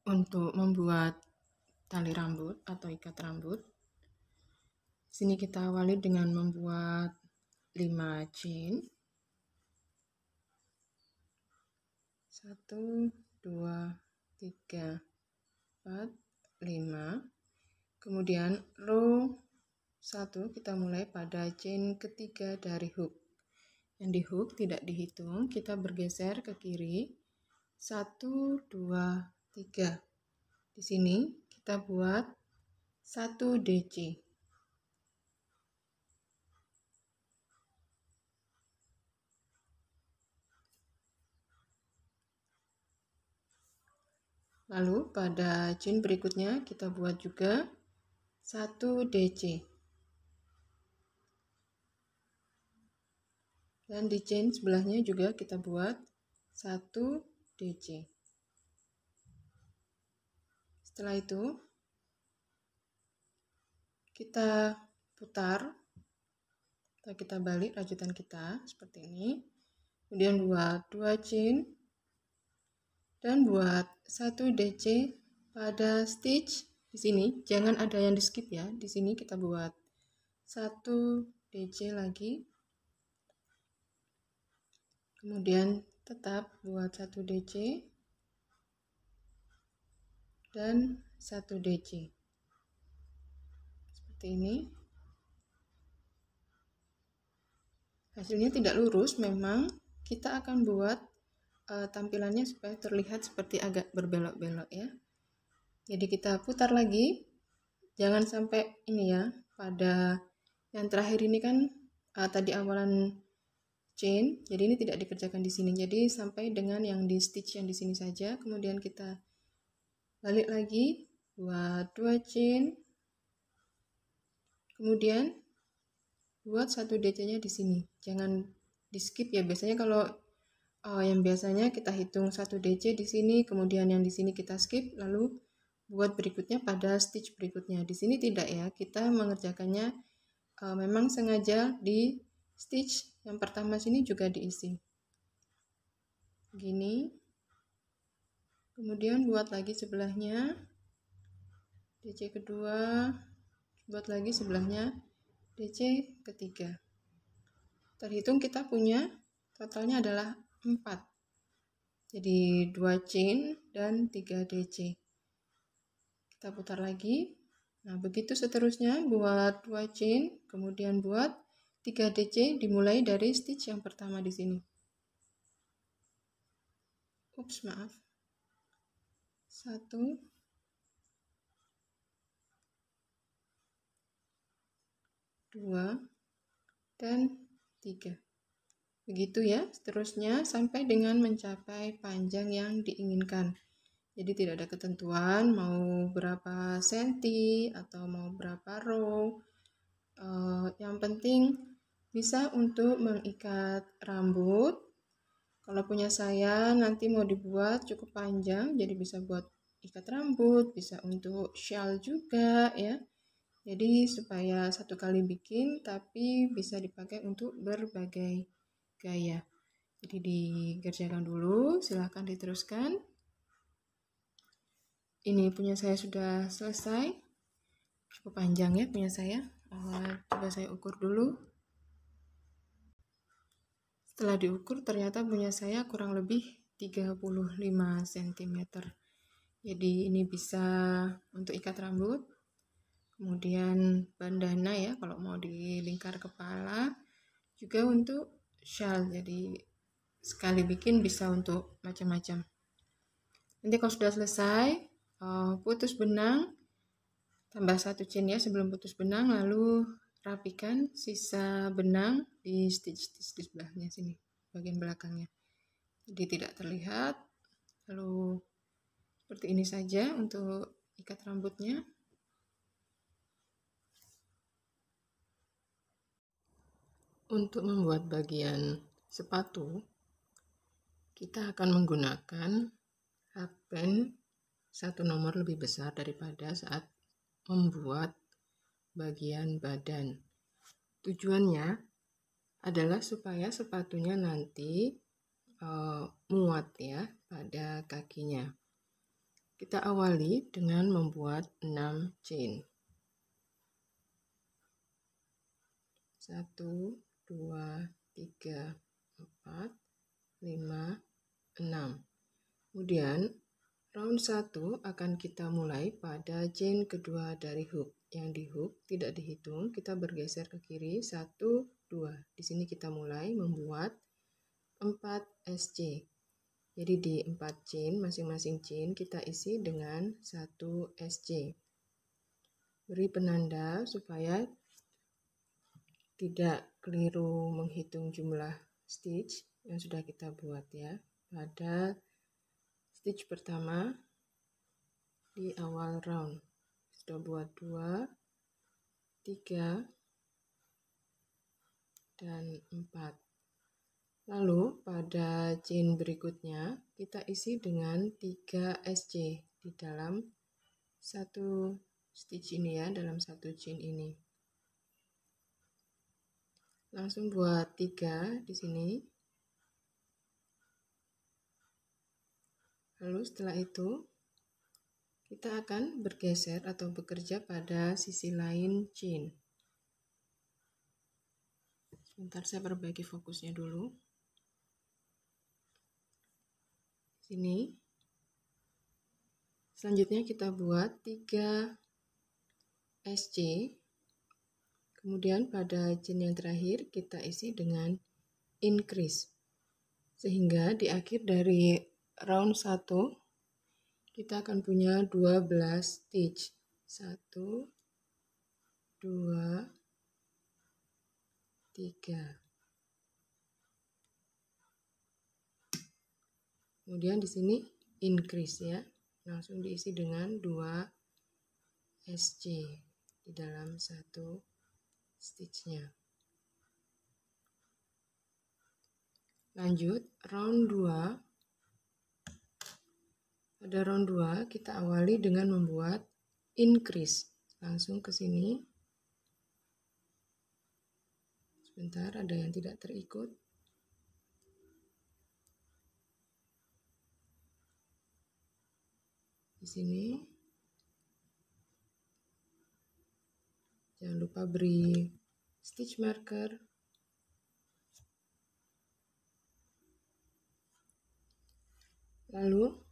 Untuk membuat tali rambut atau ikat rambut, sini kita awali dengan membuat 5 chain. 1, 2, 3, 4, 5. Kemudian row 1 kita mulai pada chain ketiga dari hook. Yang di hook tidak dihitung, kita bergeser ke kiri. 1, 2, 3. Di sini kita buat 1 DC. Lalu pada chain berikutnya kita buat juga 1 DC. Dan di chain sebelahnya juga kita buat 1 DC. Setelah itu kita putar atau kita balik rajutan kita seperti ini. Kemudian buat 2 chain dan buat 1 DC pada stitch di sini. Jangan ada yang di skip ya. Di sini kita buat 1 DC lagi. Kemudian tetap buat 1 DC dan 1 DC. Seperti ini. Hasilnya tidak lurus, memang kita akan buat tampilannya supaya terlihat seperti agak berbelok-belok ya. Jadi kita putar lagi. Jangan sampai ini ya, pada yang terakhir ini kan tadi awalan chain, jadi ini tidak dikerjakan di sini. Jadi sampai dengan yang di stitch yang di sini saja. Kemudian kita balik lagi buat 2 chain. Kemudian buat 1 DC-nya di sini. Jangan di skip ya. Biasanya kalau yang biasanya kita hitung 1 DC di sini, kemudian yang di sini kita skip, lalu buat berikutnya pada stitch berikutnya. Di sini tidak ya, kita mengerjakannya memang sengaja di stitch yang pertama sini juga diisi. Begini. Kemudian buat lagi sebelahnya, DC kedua, buat lagi sebelahnya, DC ketiga. Terhitung kita punya totalnya adalah 4. Jadi 2 chain dan 3 DC. Kita putar lagi. Nah, begitu seterusnya buat 2 chain, kemudian buat 3 DC dimulai dari stitch yang pertama di sini. Ups, maaf. 1, 2, dan 3. Begitu ya, seterusnya sampai dengan mencapai panjang yang diinginkan. Jadi tidak ada ketentuan mau berapa senti atau mau berapa row. Yang penting bisa untuk mengikat rambut. Kalau punya saya nanti mau dibuat cukup panjang, jadi bisa buat ikat rambut, bisa untuk shawl juga ya. Jadi supaya satu kali bikin tapi bisa dipakai untuk berbagai gaya. Jadi dikerjakan dulu, silahkan diteruskan. Ini punya saya sudah selesai. Cukup panjang ya punya saya. Coba saya ukur dulu. Setelah diukur ternyata punya saya kurang lebih 35 cm. Jadi ini bisa untuk ikat rambut. Kemudian bandana ya kalau mau di lingkar kepala. Juga untuk shawl. Jadi sekali bikin bisa untuk macam-macam. Nanti kalau sudah selesai, putus benang, tambah 1 chain ya sebelum putus benang, lalu rapikan sisa benang di stitch di sebelahnya sini, bagian belakangnya. Jadi tidak terlihat. Lalu seperti ini saja untuk ikat rambutnya. Untuk membuat bagian sepatu, kita akan menggunakan hakband 1 nomor lebih besar daripada saat membuat bagian badan. Tujuannya adalah supaya sepatunya nanti muat ya pada kakinya. Kita awali dengan membuat 6 chain. 1, 2, 3, 4, 5, 6. Kemudian round 1 akan kita mulai pada chain kedua dari hook. Yang di hook tidak dihitung, kita bergeser ke kiri 1, 2. Di sini kita mulai membuat 4 SC. Jadi di 4 chain, masing-masing chain kita isi dengan 1 SC. Beri penanda supaya tidak keliru menghitung jumlah stitch yang sudah kita buat ya. Pada stitch pertama di awal round. Sudah buat 2, 3, dan 4. Lalu pada chain berikutnya kita isi dengan 3 SC di dalam satu stitch ini ya, dalam satu chain ini. Langsung buat 3 di sini. Lalu setelah itu kita akan bergeser atau bekerja pada sisi lain chain. Sebentar saya perbaiki fokusnya dulu. Sini. Selanjutnya kita buat 3 SC. Kemudian pada chain yang terakhir kita isi dengan increase. Sehingga di akhir dari round 1 kita akan punya 12 stitch. 1, 2, 3. Kemudian di sini increase ya. Langsung diisi dengan 2 SC di dalam satu stitchnya. Lanjut round 2. Pada round 2 kita awali dengan membuat increase. Langsung ke sini. Sebentar, ada yang tidak terikut. Di sini. Jangan lupa beri stitch marker. Lalu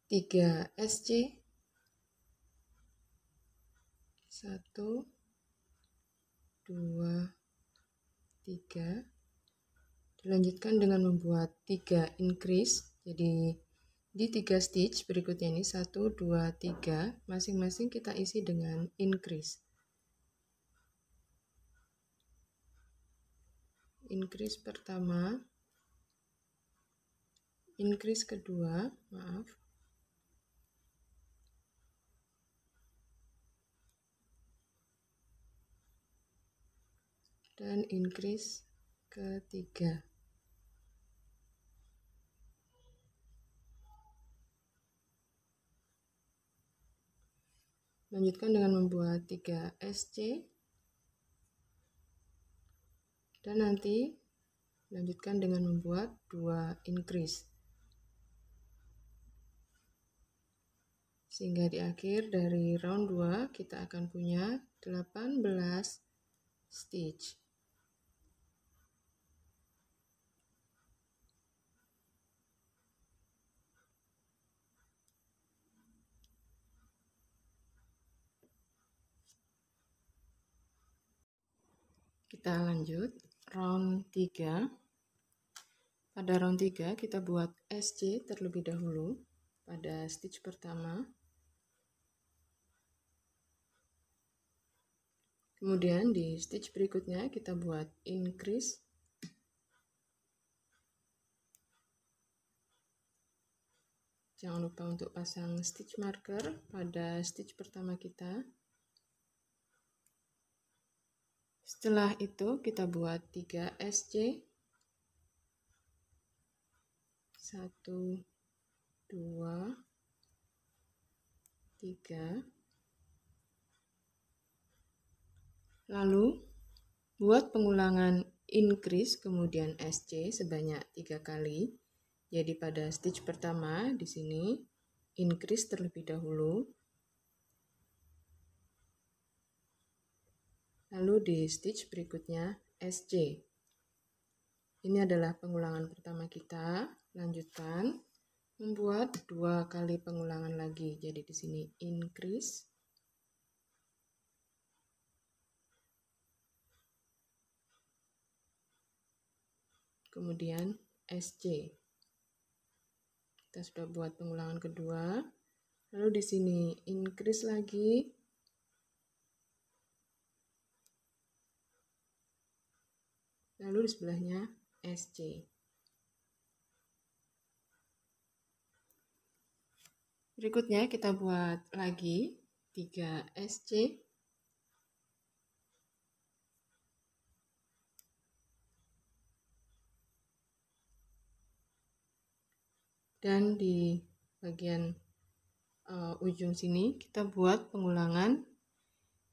3 SC. 1, 2, 3. Dilanjutkan dengan membuat 3 increase. Jadi di 3 stitch berikutnya ini 1, 2, 3, masing-masing kita isi dengan increase. Increase pertama, increase kedua, maaf. Dan increase ketiga. Lanjutkan dengan membuat 3 SC. Dan nanti lanjutkan dengan membuat 2 increase. Sehingga di akhir dari round 2 kita akan punya 18 stitch. Kita lanjut round 3. Pada round 3 kita buat SC terlebih dahulu pada stitch pertama. Kemudian di stitch berikutnya kita buat increase. Jangan lupa untuk pasang stitch marker pada stitch pertama kita. Setelah itu kita buat 3 SC. 1, 2, 3. Lalu buat pengulangan increase kemudian SC sebanyak 3 kali. Jadi pada stitch pertama di sini increase terlebih dahulu. Lalu di stitch berikutnya SC. Ini adalah pengulangan pertama kita. Lanjutkan membuat 2 kali pengulangan lagi. Jadi di sini increase. Kemudian SC. Kita sudah buat pengulangan kedua. Lalu di sini increase lagi. Lalu di sebelahnya SC. Berikutnya kita buat lagi 3 SC. Dan di bagian ujung sini kita buat pengulangan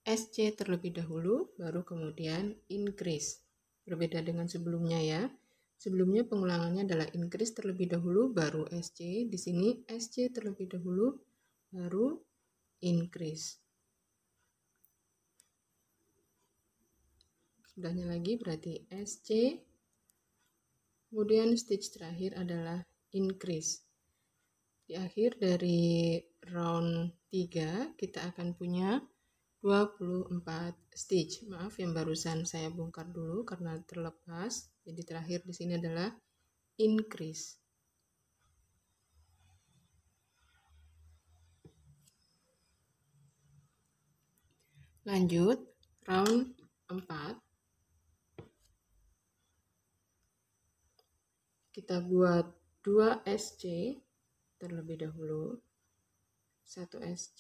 SC terlebih dahulu, baru kemudian increase. Berbeda dengan sebelumnya ya. Sebelumnya pengulangannya adalah increase terlebih dahulu, baru SC. Di sini SC terlebih dahulu, baru increase. Sebelahnya lagi berarti SC. Kemudian stitch terakhir adalah increase. Di akhir dari round 3 kita akan punya 24 stitch. Maaf yang barusan saya bongkar dulu karena terlepas. Jadi terakhir di sini adalah increase. Lanjut round 4. Kita buat 2 SC terlebih dahulu. 1 SC,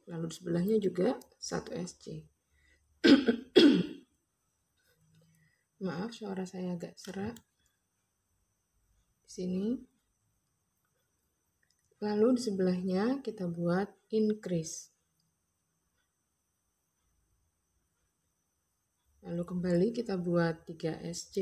lalu di sebelahnya juga 1 SC. Maaf, suara saya agak serak di sini. Lalu di sebelahnya kita buat increase. Lalu kembali kita buat 3 SC.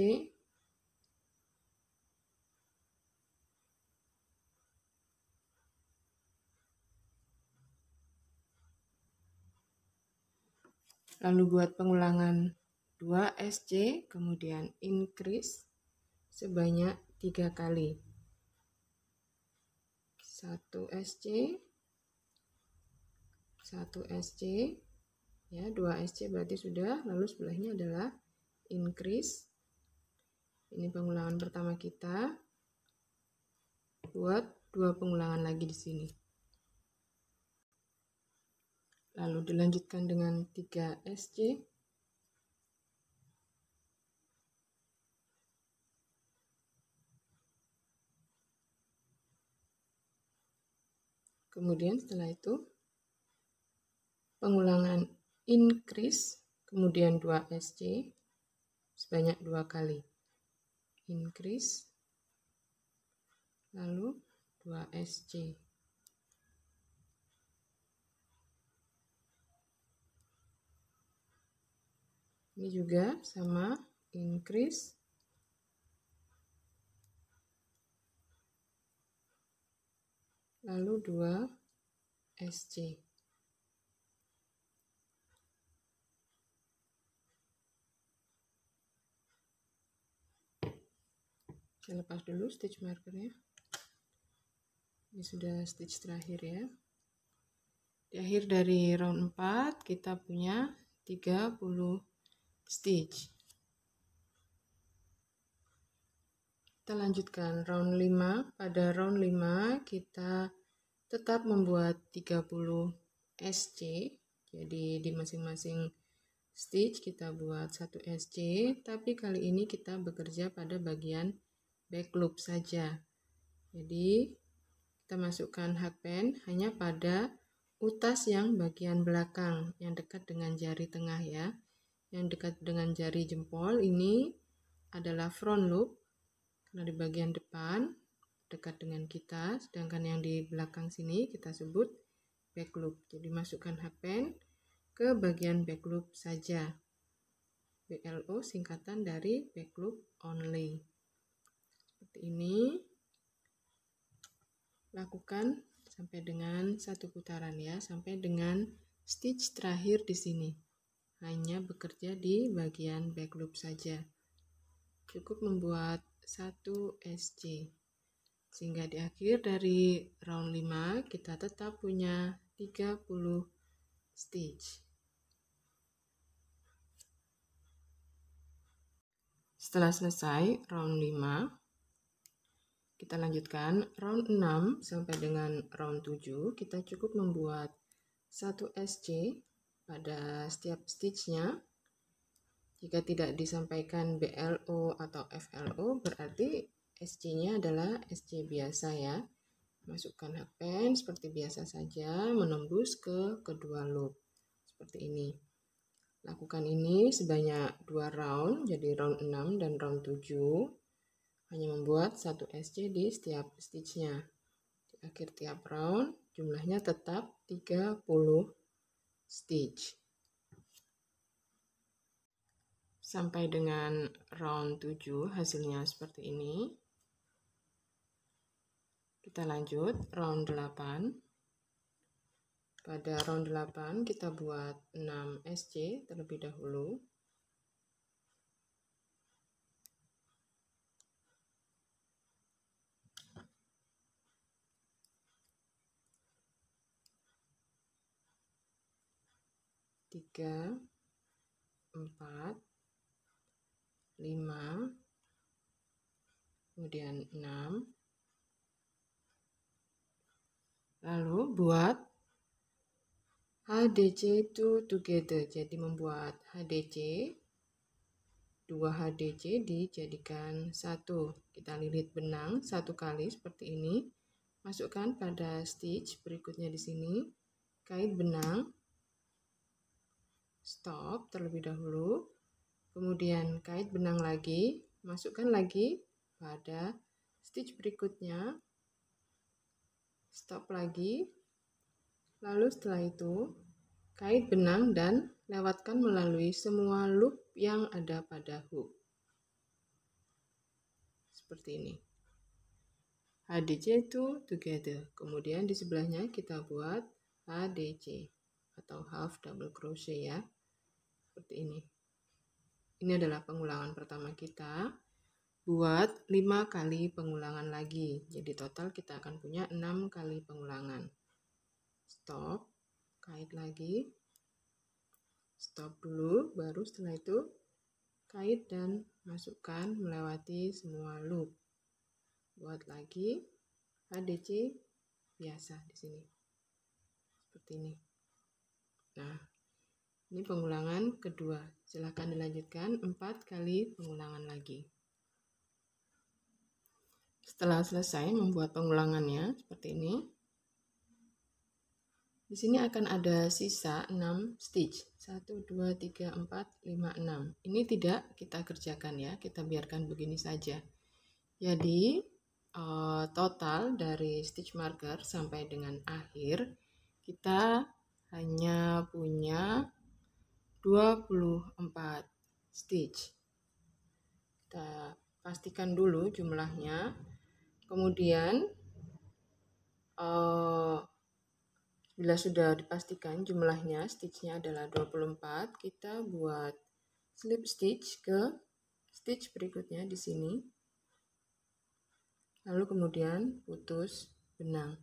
Lalu buat pengulangan 2 SC, kemudian increase sebanyak 3 kali. 1 SC, 1 SC, ya 2 SC berarti sudah, lalu sebelahnya adalah increase. Ini pengulangan pertama kita. Buat 2 pengulangan lagi di sini. Lalu dilanjutkan dengan 3 SC. Kemudian setelah itu pengulangan increase, kemudian 2 SC sebanyak 2 kali. Increase, lalu 2 SC. Ini juga sama, increase, lalu 2 SC. Saya lepas dulu stitch markernya. Ini sudah stitch terakhir ya. Di akhir dari round 4 kita punya 30 stitch. Kita lanjutkan round 5. Pada round 5 kita tetap membuat 30 SC. Jadi di masing-masing stitch kita buat 1 SC, tapi kali ini kita bekerja pada bagian back loop saja. Jadi kita masukkan hakpen hanya pada utas yang bagian belakang yang dekat dengan jari tengah ya. Yang dekat dengan jari jempol ini adalah front loop karena di bagian depan dekat dengan kita, sedangkan yang di belakang sini kita sebut back loop. Jadi masukkan hakpen ke bagian back loop saja. BLO singkatan dari back loop only. Seperti ini. Lakukan sampai dengan 1 putaran ya, sampai dengan stitch terakhir di sini. Hanya bekerja di bagian back loop saja. Cukup membuat 1 SC. Sehingga di akhir dari round 5 kita tetap punya 30 stitch. Setelah selesai round 5, kita lanjutkan round 6 sampai dengan round 7. Kita cukup membuat 1 SC pada setiap stitchnya. Jika tidak disampaikan BLO atau FLO, berarti SC-nya adalah SC biasa ya. Masukkan hakpen seperti biasa saja, menembus ke kedua loop. Seperti ini. Lakukan ini sebanyak 2 round, jadi round 6 dan round 7. Hanya membuat 1 SC di setiap stitchnya. Di akhir tiap round, jumlahnya tetap 30 stitch. Sampai dengan round 7 hasilnya seperti ini. Kita lanjut round 8. Pada round 8 kita buat 6 SC terlebih dahulu. Tiga, 4, 5, kemudian 6. Lalu buat HDC to together. Jadi membuat HDC, 2 HDC dijadikan 1. Kita lilit benang 1 kali seperti ini. Masukkan pada stitch berikutnya di sini. Kait benang. Stop terlebih dahulu. Kemudian kait benang lagi. Masukkan lagi pada stitch berikutnya. Stop lagi. Lalu setelah itu kait benang dan lewatkan melalui semua loop yang ada pada hook. Seperti ini. HDC to together. Kemudian di sebelahnya kita buat HDC atau half double crochet ya. Seperti ini. Ini adalah pengulangan pertama kita. Buat 5 kali pengulangan lagi. Jadi total kita akan punya 6 kali pengulangan. Stop. Kait lagi. Stop dulu. Baru setelah itu kait dan masukkan melewati semua loop. Buat lagi HDC biasa di sini. Seperti ini. Nah, ini pengulangan kedua. Silahkan dilanjutkan 4 kali pengulangan lagi. Setelah selesai membuat pengulangannya seperti ini. Di sini akan ada sisa 6 stitch. 1, 2, 3, 4, 5, 6. Ini tidak kita kerjakan ya. Kita biarkan begini saja. Jadi total dari stitch marker sampai dengan akhir kita hanya punya 24 stitch. Kita pastikan dulu jumlahnya. Kemudian bila sudah dipastikan jumlahnya stitchnya adalah 24, kita buat slip stitch ke stitch berikutnya di sini. Lalu kemudian putus benang.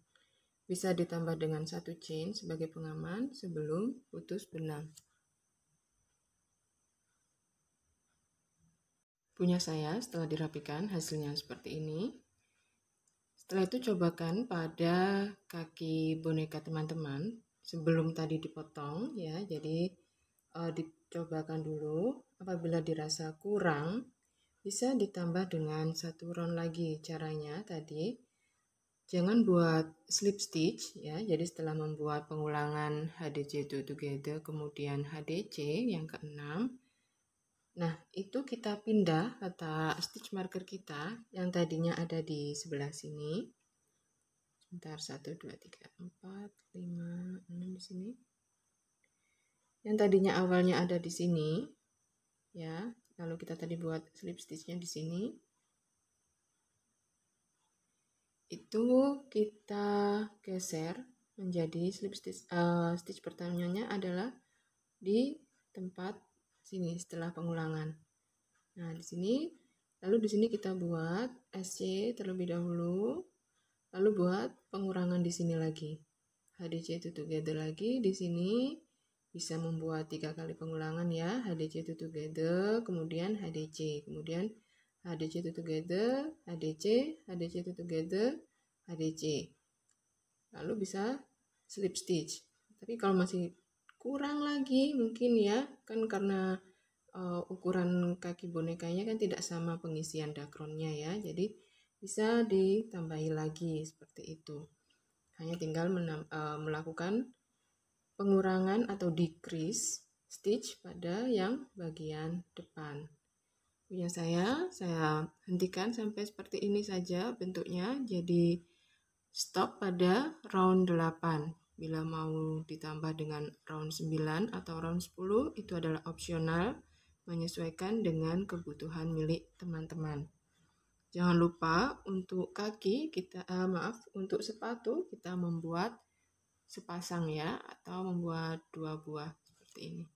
Bisa ditambah dengan 1 chain sebagai pengaman sebelum putus benang. Punya saya setelah dirapikan hasilnya seperti ini. Setelah itu cobakan pada kaki boneka teman-teman sebelum tadi dipotong ya. Jadi dicobakan dulu. Apabila dirasa kurang, bisa ditambah dengan 1 round lagi. Caranya tadi jangan buat slip stitch ya. Jadi setelah membuat pengulangan HDC to together kemudian HDC yang ke-6. Nah, itu kita pindah letak stitch marker kita yang tadinya ada di sebelah sini. Sebentar, 1, 2, 3, 4, 5, 6 di sini. Yang tadinya awalnya ada di sini ya. Lalu kita tadi buat slip stitchnya di sini. itu kita geser menjadi slip stitch. Stitch pertamanya adalah di tempat sini setelah pengulangan. Nah, di sini lalu di sini kita buat SC terlebih dahulu, lalu buat pengurangan di sini lagi. HDC itu together lagi di sini bisa membuat 3 kali pengulangan ya. HDC itu together, kemudian HDC, kemudian HDC itu together, HDC, HDC itu together, HDC. Lalu bisa slip stitch. Tapi kalau masih kurang lagi mungkin ya, kan karena ukuran kaki bonekanya kan tidak sama pengisian dakronnya ya. Jadi bisa ditambahi lagi seperti itu. Hanya tinggal melakukan pengurangan atau decrease stitch pada yang bagian depan. Punya saya hentikan sampai seperti ini saja bentuknya. Jadi stop pada round 8. Bila mau ditambah dengan round 9 atau round 10 itu adalah opsional, menyesuaikan dengan kebutuhan milik teman-teman. Jangan lupa untuk kaki kita untuk sepatu kita membuat sepasang ya, atau membuat 2 buah seperti ini.